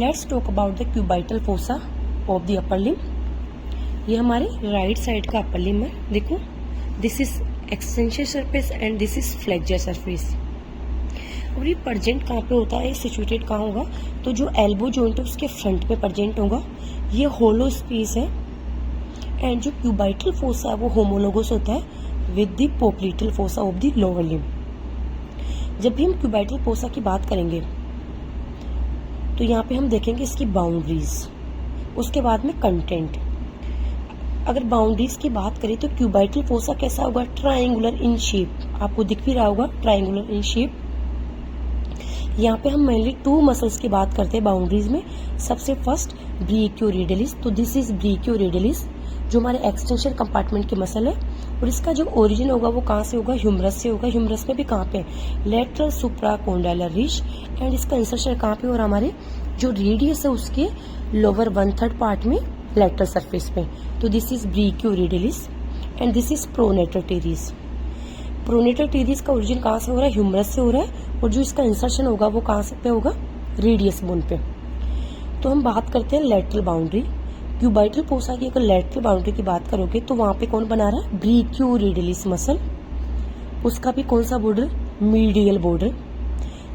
Let's talk about the cubital fossa of the upper limb. ये हमारे right side का upper limb है। देखो, this is extension surface and this is flexor surface. और ये present कहाँ पे होता है, सिचुएटेड कहाँ होगा, तो जो एल्बो जॉइंट है उसके फ्रंट में प्रेजेंट होगा। ये होलो स्पेस है। एंड जो क्यूबाइटल फोसा है वो होमोलोगस होता है with the popliteal fossa of the lower limb. जब भी हम क्यूबाइटल फोसा की बात करेंगे तो यहाँ पे हम देखेंगे इसकी बाउंड्रीज, उसके बाद में कंटेंट। अगर बाउंड्रीज की बात करें तो क्यूबाइटल फोसा कैसा होगा, ट्रायंगुलर इन शेप। आपको दिख भी रहा होगा ट्रायंगुलर इन शेप। यहाँ पे हम मेनली टू मसल्स की बात करते हैं बाउंड्रीज में। सबसे फर्स्ट ब्रेकियोरेडियलिस, तो दिस इज ब्रेकियोरेडियलिस जो हमारे एक्सटेंशन कंपार्टमेंट की मसल है। और इसका जो ओरिजिन होगा वो कहाँ से होगा, ह्यूमरस से होगा। ह्यूमरस में भी कहाँ पे, लेटरल सुप्राकोंडाइलर रिज। एंड इसका इंसर्शन कहाँ पे, और हमारे जो रेडियस है उसके लोअर 1/3 पार्ट में लेटरल सरफेस पे। तो this is ब्रेकियोरेडियलिस and this is pronator teres. Pronator teres का ओरिजिन कहाँ से हो रहा है, ह्यूमरस से हो रहा है। और जो इसका इंसर्शन होगा वो कहाँ से पे होगा, रेडियस बोन पे। तो हम बात करते हैं लेटरल बाउंड्री। क्यूबाइटल फोसा की अगर लेटरल बाउंड्री की बात करोगे तो वहां पे कौन बना रहा है, ब्रेकियोरेडियलिस मसल। उसका भी कौन सा बॉर्डर, मीडियल बॉर्डर।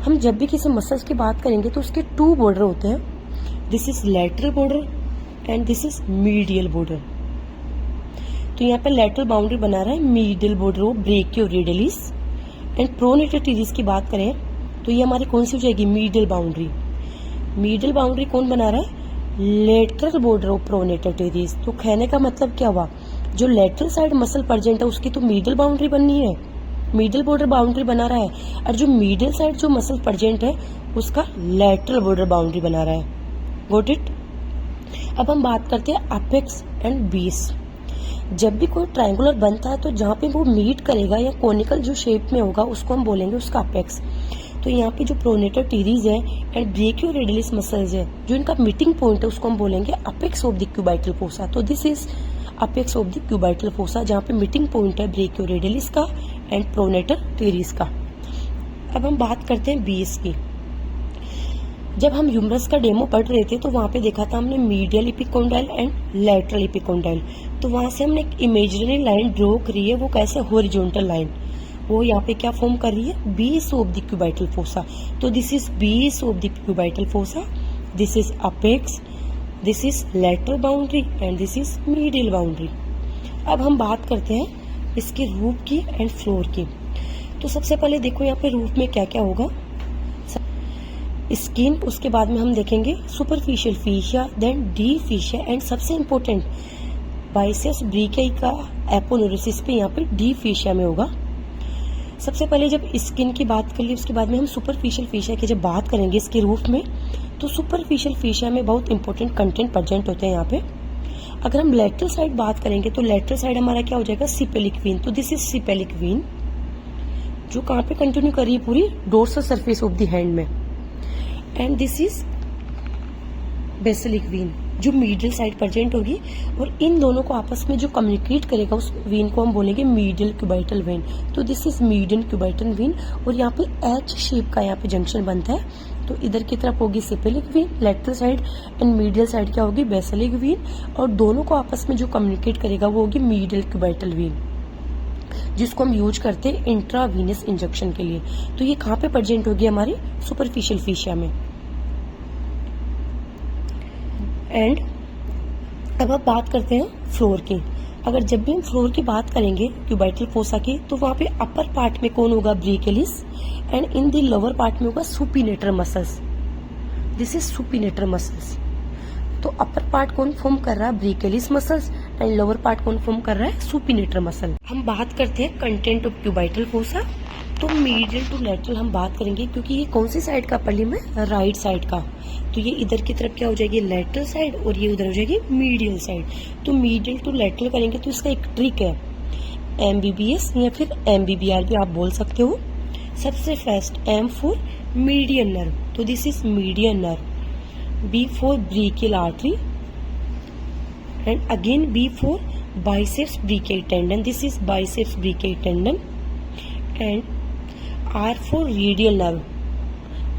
हम जब भी किसी मसल्स की बात करेंगे तो उसके टू बॉर्डर होते हैं, this is lateral border and this is medial border. तो यहाँ पे लेटरल बाउंड्री बना रहा है medial border of ब्रेकियोरेडियलिस। And pronator teres की बात करें तो ये हमारी कौन सी हो जाएगी, मीडियल बाउंड्री। मीडियल बाउंड्री कौन बना रहा है, lateral border of pronator teres. तो कहने का मतलब क्या हुआ, जो लेटरल साइड मसल प्रेजेंट है उसकी तो मीडियल बाउंड्री बननी है, मीडियल बॉर्डर बाउंड्री बना रहा है। और जो मीडियल साइड जो मसल प्रेजेंट है उसका लेटरल बॉर्डर बाउंड्री बना रहा है। Got it. अब हम बात करते हैं अपेक्स एंड बेस। जब भी कोई ट्रायंगुलर बनता है तो जहाँ पे वो मीट करेगा या कोनिकल जो शेप में होगा उसको हम बोलेंगे उसका अपेक्स। तो यहाँ पे जो प्रोनेटर टेरिस है एंड ब्रेकियोरेडियलिस मसल्स है, जो इनका मीटिंग पॉइंट है उसको हम बोलेंगे apex of the cubital fossa. तो this is apex of the cubital fossa, जहाँ पे मीटिंग पॉइंट है ब्रेकियोरेडियलिस का एंड प्रोनेटर टेरिस का। अब हम बात करते हैं बेस की। जब हम ह्यूमरस का डेमो पढ़ रहे थे तो वहां पे देखा था हमने medial epicondyle and lateral epicondyle. तो वहां से हमने एक इमेजिनरी लाइन ड्रॉ करी है, वो कैसे, हॉरिजॉन्टल लाइन। वो यहाँ पे क्या फॉर्म कर रही है, base of the cubital fossa. तो this is base of the cubital fossa, this is apex, this is lateral boundary and this is medial boundary. अब हम बात करते हैं इसके रूफ की एंड फ्लोर की। तो सबसे पहले देखो यहाँ पे रूफ में क्या क्या होगा, स्किन, उसके बाद में हम देखेंगे superficial fascia, then deep fascia and सबसे इम्पोर्टेंट बाइसेप्स ब्रेकियाई का एपोनेुरोसिस पे यहाँ पे डीप फेशिया में होगा। सबसे पहले जब स्किन की बात कर ली उसके बाद में हम सुपरफिशियल फेशिया की जब बात करेंगे इसके रूफ में, तो सुपरफिशियल फेशिया में बहुत इंपॉर्टेंट कंटेंट प्रेजेंट होते हैं यहाँ पे। अगर हम लेटरल साइड बात करेंगे तो लेटरल साइड हमारा क्या हो जाएगा, सिपेलिक वेन। तो दिस इज सिपेलिक वेन जो कहाँ पे कंटिन्यू कर रही है, पूरी dorsal surface of the hand में। And this is basilic vein जो मीडियल साइड प्रेजेंट होगी। और इन दोनों को आपस में जो कम्युनिकेट करेगा उस वेन को हम बोलेंगे मीडियल क्यूबाइटल वेन। तो this is medial cubital when. और यहाँ पे एच शेप का यहाँ पे जंक्शन बनता है। तो इधर की तरफ होगी cephalic vein, lateral side, and medial side क्या होगी, बेसिलिक वेन। और दोनों को आपस में जो कम्युनिकेट करेगा वो होगी मीडियल क्यूबाइटल वेन, जिसको हम यूज करते हैं इंट्रावीनस इंजेक्शन के लिए। तो ये कहाँ पे प्रेजेंट होगी, हमारी सुपरफिशियल फेशिया में। एंड अब आप बात करते हैं फ्लोर की। अगर जब भी हम फ्लोर की बात करेंगे क्यूबाइटल फोसा की, तो वहां पे अपर पार्ट में कौन होगा, brachialis, and in the lower part में होगा supinator muscles. This is supinator muscles. तो अपर पार्ट कौन फॉर्म कर रहा है, brachialis muscles, and lower part कौन फॉर्म कर रहा है, सुपिनेटर मसल। हम बात करते हैं कंटेंट ऑफ क्यूबाइटल फोसा। तो मीडियल टू लेटरल हम बात करेंगे क्योंकि ये कौन सी साइड का पल्ली में, राइट साइड का। तो ये इधर की तरफ क्या हो जाएगी, लेटरल साइड, और ये उधर हो जाएगी मीडियल साइड। तो मीडियल टू लेटरल करेंगे तो इसका एक ट्रिक है, MBBS या फिर MBBR भी आप बोल सकते हो। सबसे first M for median nerve, तो this is median nerve. B for brachial artery and again B for biceps brachial tendon, this is biceps brachial tendon. And R for radial nerve,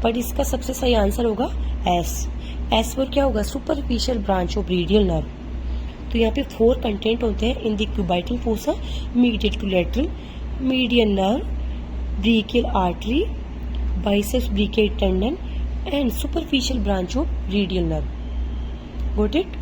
but इसका सबसे सही answer होगा S. S पर क्या होगा, superficial branch of radial nerve. तो यहाँ पे 4 कंटेंट होते हैं in the cubital fossa, medial to lateral, median nerve, brachial artery, biceps brachial tendon and superficial branch of radial nerve. Got it?